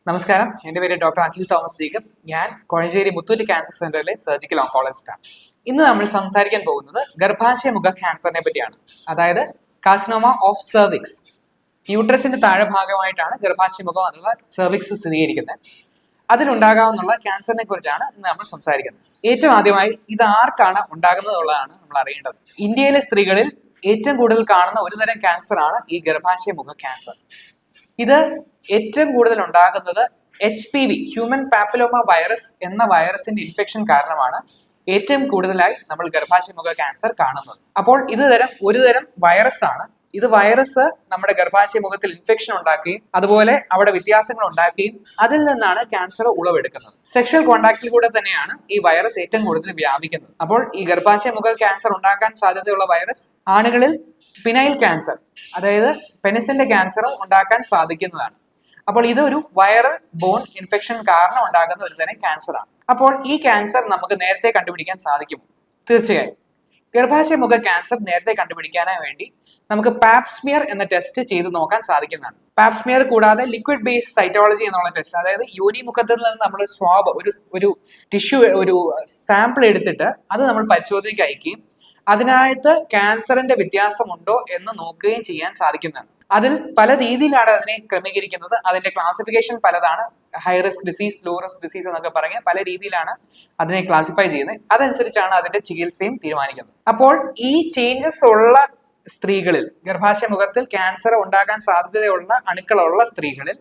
നമസ്കാരം, എൻ്റെ പേര് ഡോക്ടർ അഖിൽ തോമസ് ജേക്കബ്. ഞാൻ കോഴഞ്ചേരി മുത്തൂറ്റ് ക്യാൻസർ സെന്ററിലെ സർജിക്കൽ ഓങ്കോളജിസ്റ്റാണ്. ഇന്ന് നമ്മൾ സംസാരിക്കാൻ പോകുന്നത് ഗർഭാശയമുഖ ക്യാൻസറിനെ പറ്റിയാണ്. അതായത് കാർസിനോമ ഓഫ് സെർവിക്സ്. യൂട്രസിന്റെ താഴെ ഭാഗമായിട്ടാണ് ഗർഭാശയമുഖം അഥവാ സെർവിക്സ് സ്ഥിരീകരിക്കുന്നത്. അതിലുണ്ടാകാവുന്ന ക്യാൻസറിനെ കുറിച്ചാണ് ഇന്ന് നമ്മൾ സംസാരിക്കുന്നത്. ഏറ്റവും ആദ്യമായി ഇത് ആർക്കാണ് ഉണ്ടാകുന്നത് എന്നുള്ളതാണ് നമ്മൾ അറിയേണ്ടത്. ഇന്ത്യയിലെ സ്ത്രീകളിൽ ഏറ്റവും കൂടുതൽ കാണുന്ന ഒരു തരം ക്യാൻസർ ആണ് ഈ ഗർഭാശയമുഖ ക്യാൻസർ. ഇത് ഏറ്റവും കൂടുതൽ ഉണ്ടാകുന്നത് HPV ഹ്യൂമൻ പാപ്പിലോമ വൈറസ് എന്ന വൈറസിന്റെ ഇൻഫെക്ഷൻ കാരണമാണ് ഏറ്റവും കൂടുതലായി നമ്മൾ ഗർഭാശയമുഖ ക്യാൻസർ കാണുന്നത്. അപ്പോൾ ഒരു തരം വൈറസ് ആണ്. ഇത് വൈറസ് നമ്മുടെ ഗർഭാശയമുഖത്തിൽ ഇൻഫെക്ഷൻ ഉണ്ടാക്കുകയും അതുപോലെ അവിടെ വ്യത്യാസങ്ങൾ ഉണ്ടാക്കുകയും അതിൽ നിന്നാണ് ക്യാൻസർ ഉളവെടുക്കുന്നത്. സെക്ഷൽ കോണ്ടാക്റ്റിലൂടെ തന്നെയാണ് ഈ വൈറസ് ഏറ്റവും കൂടുതൽ വ്യാപിക്കുന്നത്. അപ്പോൾ ഈ ഗർഭാശയമുഖ ക്യാൻസർ ഉണ്ടാക്കാൻ സാധ്യതയുള്ള വൈറസ് ആണുകളിൽ പിനൈൽ ക്യാൻസർ, അതായത് പെനിസിന്റെ ക്യാൻസറും ഉണ്ടാക്കാൻ സാധിക്കുന്നതാണ്. അപ്പോൾ ഇതൊരു വൈറൽ ബോൺ ഇൻഫെക്ഷൻ കാരണം ഉണ്ടാകുന്ന ഒരു തരം ക്യാൻസർ ആണ്. അപ്പോൾ ഈ ക്യാൻസർ നമുക്ക് നേരത്തെ കണ്ടുപിടിക്കാൻ സാധിക്കുമോ? തീർച്ചയായും. ഗർഭാശയമുഖ ക്യാൻസർ നേരത്തെ കണ്ടുപിടിക്കാനായി വേണ്ടി നമുക്ക് പാപ്സ്മിയർ എന്ന ടെസ്റ്റ് ചെയ്ത് നോക്കാൻ സാധിക്കുന്നതാണ്. പാപ്സ്മിയർ കൂടാതെ ലിക്വിഡ് ബേസ്ഡ് സൈറ്റോളജി എന്നുള്ള ടെസ്റ്റ്, അതായത് യോനി മുഖത്തിൽ നിന്ന് നമ്മൾ സ്വാബ് ഒരു ടിഷ്യൂ ഒരു സാമ്പിൾ എടുത്തിട്ട് അത് നമ്മൾ പരിശോധനയ്ക്ക് അയക്കുകയും അതിനായിട്ട് ക്യാൻസറിന്റെ വ്യത്യാസമുണ്ടോ എന്ന് നോക്കുകയും ചെയ്യാൻ സാധിക്കുന്നതാണ്. അതിൽ പല രീതിയിലാണ് അതിനെ ക്രമീകരിക്കുന്നത്. അതിന്റെ ക്ലാസിഫിക്കേഷൻ പലതാണ്. High risk disease, low risk disease എന്നൊക്കെ പറഞ്ഞ് പല രീതിയിലാണ് അതിനെ ക്ലാസിഫൈ ചെയ്യുന്നത്. അതനുസരിച്ചാണ് അതിന്റെ ചികിത്സയും തീരുമാനിക്കുന്നത്. അപ്പോൾ ഈ ചേഞ്ചസ് ഉള്ള സ്ത്രീകളിൽ, ഗർഭാശയമുഖത്തിൽ ക്യാൻസർ ഉണ്ടാകാൻ സാധ്യതയുള്ള അണുക്കളുള്ള സ്ത്രീകളിൽ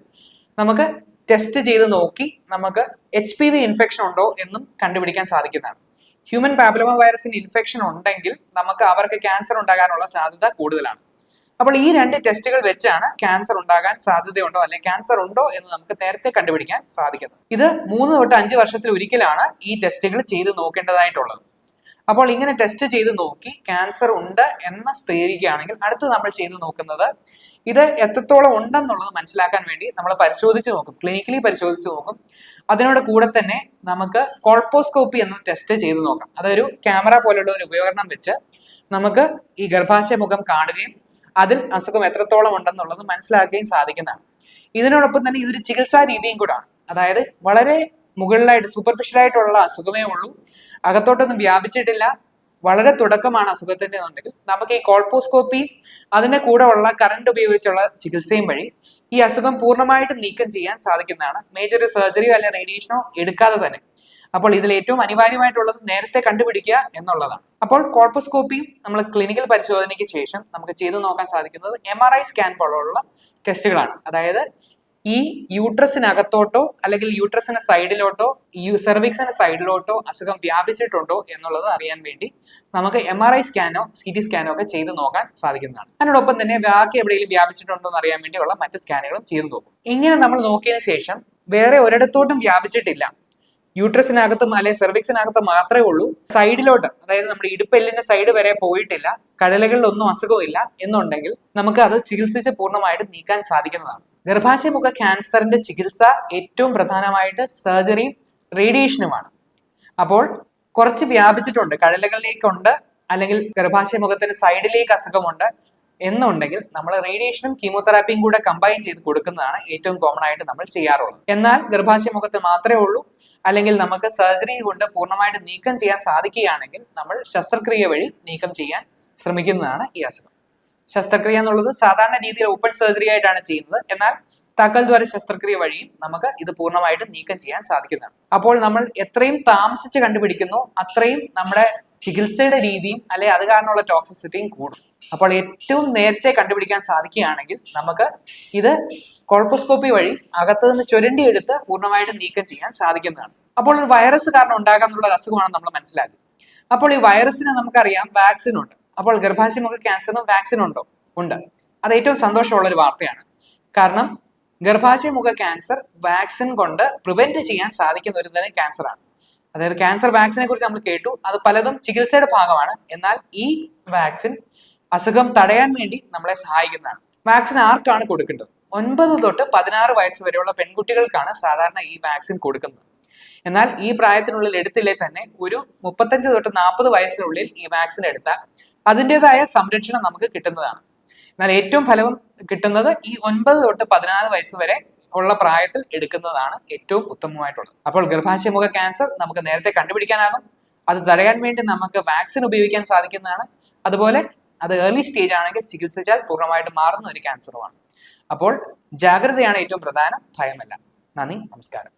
നമുക്ക് ടെസ്റ്റ് ചെയ്ത് നോക്കി നമുക്ക് HPV ഇൻഫെക്ഷൻ ഉണ്ടോ എന്നും കണ്ടുപിടിക്കാൻ സാധിക്കുന്നതാണ്. ഹ്യൂമൻ പാപ്പിലോമ വൈറസിന് ഇൻഫെക്ഷൻ ഉണ്ടെങ്കിൽ നമുക്ക് അവർക്ക് ക്യാൻസർ ഉണ്ടാകാനുള്ള സാധ്യത കൂടുതലാണ്. അപ്പോൾ ഈ രണ്ട് ടെസ്റ്റുകൾ വെച്ചാണ് ക്യാൻസർ ഉണ്ടാകാൻ സാധ്യതയുണ്ടോ അല്ലെങ്കിൽ ക്യാൻസർ ഉണ്ടോ എന്ന് നമുക്ക് നേരത്തെ കണ്ടുപിടിക്കാൻ സാധിക്കുന്നത്. ഇത് 3 തൊട്ട് 5 വർഷത്തിൽ ഒരിക്കലാണ് ഈ ടെസ്റ്റുകൾ ചെയ്ത് നോക്കേണ്ടതായിട്ടുള്ളത്. അപ്പോൾ ഇങ്ങനെ ടെസ്റ്റ് ചെയ്ത് നോക്കി ക്യാൻസർ ഉണ്ട് എന്ന് സ്ഥിരീകരിക്കുകയാണെങ്കിൽ അടുത്ത് നമ്മൾ ചെയ്ത് നോക്കുന്നത് ഇത് എത്രത്തോളം ഉണ്ടെന്നുള്ളത് മനസ്സിലാക്കാൻ വേണ്ടി നമ്മൾ പരിശോധിച്ച് നോക്കും, ക്ലിനിക്കലി പരിശോധിച്ച് നോക്കും. അതിനോട് കൂടെ തന്നെ നമുക്ക് കോൾപോസ്കോപ്പി എന്ന ടെസ്റ്റ് ചെയ്ത് നോക്കാം. അതൊരു ക്യാമറ പോലുള്ള ഒരു ഉപകരണം വെച്ച് നമുക്ക് ഈ ഗർഭാശയമുഖം കാണുകയും അതിൽ അസുഖം എത്രത്തോളം ഉണ്ടെന്നുള്ളത് മനസ്സിലാക്കുകയും സാധിക്കുന്നതാണ്. ഇതിനോടൊപ്പം തന്നെ ഇതൊരു ചികിത്സാ രീതിയും കൂടാണ്. അതായത് വളരെ മുകളിലായിട്ട് സൂപ്പർഫിഷ്യൽ ആയിട്ടുള്ള അസുഖമേ ഉള്ളൂ, അകത്തോട്ടൊന്നും വ്യാപിച്ചിട്ടില്ല, വളരെ തുടക്കമാണ് അസുഖത്തിന്റെ എന്നുണ്ടെങ്കിൽ നമുക്ക് ഈ കോൾപോസ്കോപ്പി അതിന്റെ കൂടെ ഉള്ള കറണ്ട് ഉപയോഗിച്ചുള്ള ചികിത്സയും വഴി ഈ അസുഖം പൂർണ്ണമായിട്ട് നീക്കം ചെയ്യാൻ സാധിക്കുന്നതാണ്. മേജർ സർജറിയോ അല്ലെങ്കിൽ റേഡിയേഷനോ എടുക്കാതെ തന്നെ. അപ്പോൾ ഇതിൽ ഏറ്റവും അനിവാര്യമായിട്ടുള്ളത് നേരത്തെ കണ്ടുപിടിക്കുക എന്നുള്ളതാണ്. അപ്പോൾ കോൾപോസ്കോപ്പിയും നമ്മൾ ക്ലിനിക്കൽ പരിശോധനയ്ക്ക് ശേഷം നമുക്ക് ചെയ്തു നോക്കാൻ സാധിക്കുന്നത് MRI സ്കാൻ പോലുള്ള ടെസ്റ്റുകളാണ്. അതായത് ഈ യൂട്രസിനകത്തോട്ടോ അല്ലെങ്കിൽ യൂട്രസിന്റെ സൈഡിലോട്ടോ സെർവിക്സിന്റെ സൈഡിലോട്ടോ അസുഖം വ്യാപിച്ചിട്ടുണ്ടോ എന്നുള്ളത് അറിയാൻ വേണ്ടി നമുക്ക് MRI സ്കാനോ CT സ്കാനോ ഒക്കെ ചെയ്ത് നോക്കാൻ സാധിക്കുന്നതാണ്. അതിനോടൊപ്പം തന്നെ ബാക്കി എവിടെയെങ്കിലും വ്യാപിച്ചിട്ടുണ്ടോ എന്ന് അറിയാൻ വേണ്ടിയുള്ള മറ്റ് സ്കാനുകളും ചെയ്തു നോക്കും. ഇങ്ങനെ നമ്മൾ നോക്കിയതിനു ശേഷം വേറെ ഒരിടത്തോട്ടും വ്യാപിച്ചിട്ടില്ല, യൂട്രസിനകത്തും അല്ലെങ്കിൽ സെർവിക്സിനകത്ത് മാത്രമേ ഉള്ളൂ, സൈഡിലോട്ട് അതായത് നമ്മുടെ ഇടുപ്പെല്ലിന്റെ സൈഡ് വരെ പോയിട്ടില്ല, കടലകളിലൊന്നും അസുഖമില്ല എന്നുണ്ടെങ്കിൽ നമുക്ക് അത് ചികിത്സിച്ച് പൂർണ്ണമായിട്ട് നീക്കാൻ സാധിക്കുന്നതാണ്. ഗർഭാശയമുഖ ക്യാൻസറിന്റെ ചികിത്സ ഏറ്റവും പ്രധാനമായിട്ട് സർജറിയും റേഡിയേഷനുമാണ്. അപ്പോൾ കുറച്ച് വ്യാപിച്ചിട്ടുണ്ട്, കടലകളിലേക്കുണ്ട് അല്ലെങ്കിൽ ഗർഭാശയമുഖത്തിന്റെ സൈഡിലേക്ക് അസുഖമുണ്ട് എന്നുണ്ടെങ്കിൽ നമ്മൾ റേഡിയേഷനും കീമോതെറാപ്പിയും കൂടെ കമ്പൈൻ ചെയ്ത് കൊടുക്കുന്നതാണ് ഏറ്റവും കോമൺ ആയിട്ട് നമ്മൾ ചെയ്യാറുള്ളത്. എന്നാൽ ഗർഭാശയമുഖത്ത് മാത്രമേ ഉള്ളൂ അല്ലെങ്കിൽ നമുക്ക് സർജറി കൊണ്ട് പൂർണ്ണമായിട്ട് നീക്കം ചെയ്യാൻ സാധിക്കുകയാണെങ്കിൽ നമ്മൾ ശസ്ത്രക്രിയ വഴി നീക്കം ചെയ്യാൻ ശ്രമിക്കുന്നതാണ് ഈ അസുഖം. ശസ്ത്രക്രിയ എന്നുള്ളത് സാധാരണ രീതിയിൽ ഓപ്പൺ സർജറി ആയിട്ടാണ് ചെയ്യുന്നത്. എന്നാൽ താക്കൽ ദ്വാര ശസ്ത്രക്രിയ വഴിയും നമുക്ക് ഇത് പൂർണ്ണമായിട്ട് നീക്കം ചെയ്യാൻ സാധിക്കുന്നതാണ്. അപ്പോൾ നമ്മൾ എത്രയും താമസിച്ച് കണ്ടുപിടിക്കുന്നു അത്രയും നമ്മുടെ ചികിത്സയുടെ രീതിയും അല്ലെ അത് കാരണമുള്ള ടോക്സിസിറ്റിയും കൂടും. അപ്പോൾ ഏറ്റവും നേരത്തെ കണ്ടുപിടിക്കാൻ സാധിക്കുകയാണെങ്കിൽ നമുക്ക് ഇത് കോൾപോസ്കോപ്പി വഴി അകത്ത് നിന്ന് ചുരണ്ടിയെടുത്ത് പൂർണ്ണമായിട്ട് നീക്കം ചെയ്യാൻ സാധിക്കുന്നതാണ്. അപ്പോൾ ഒരു വൈറസ് കാരണം ഉണ്ടാകാനുള്ള ഒരു അസുഖമാണെന്ന് നമ്മൾ മനസ്സിലാക്കി. അപ്പോൾ ഈ വൈറസിന് നമുക്കറിയാം വാക്സിൻ ഉണ്ട്. അപ്പോൾ ഗർഭാശയമുഖ ക്യാൻസറിനും വാക്സിൻ ഉണ്ടോ? ഉണ്ട്. അത് ഏറ്റവും സന്തോഷമുള്ള ഒരു വാർത്തയാണ്. കാരണം ഗർഭാശയമുഖ ക്യാൻസർ വാക്സിൻ കൊണ്ട് പ്രിവെന്റ് ചെയ്യാൻ സാധിക്കുന്ന ഒരു തരം ക്യാൻസർ ആണ്. അതായത് ക്യാൻസർ വാക്സിനെ കുറിച്ച് നമ്മൾ കേട്ടു, അത് പലതും ചികിത്സയുടെ ഭാഗമാണ്. എന്നാൽ ഈ വാക്സിൻ അസുഖം തടയാൻ വേണ്ടി നമ്മളെ സഹായിക്കുന്നതാണ്. വാക്സിൻ ആർക്കാണ് കൊടുക്കേണ്ടത്? 9 തൊട്ട് 16 വയസ്സ് വരെയുള്ള പെൺകുട്ടികൾക്കാണ് സാധാരണ ഈ വാക്സിൻ കൊടുക്കുന്നത്. എന്നാൽ ഈ പ്രായത്തിനുള്ളിൽ എടുത്തില്ലേ തന്നെ ഒരു 35 തൊട്ട് 40 വയസ്സിനുള്ളിൽ ഈ വാക്സിൻ എടുത്താൽ അതിൻ്റെതായ സംരക്ഷണം നമുക്ക് കിട്ടുന്നതാണ്. എന്നാൽ ഏറ്റവും ഫലം കിട്ടുന്നത് ഈ 9 തൊട്ട് 14 വയസ്സ് വരെ ഉള്ള പ്രായത്തിൽ എടുക്കുന്നതാണ് ഏറ്റവും ഉത്തമമായിട്ടുള്ളത്. അപ്പോൾ ഗർഭാശയമുഖ ക്യാൻസർ നമുക്ക് നേരത്തെ കണ്ടുപിടിക്കാനാകും. അത് തടയാൻ വേണ്ടി നമുക്ക് വാക്സിൻ ഉപയോഗിക്കാൻ സാധിക്കുന്നതാണ്. അതുപോലെ അത് ഏർലി സ്റ്റേജ് ആണെങ്കിൽ ചികിത്സിച്ചാൽ പൂർണ്ണമായിട്ട് മാറുന്ന ഒരു ക്യാൻസറുമാണ്. അപ്പോൾ ജാഗ്രതയാണ് ഏറ്റവും പ്രധാനം, ഭയമല്ല. നന്ദി, നമസ്കാരം.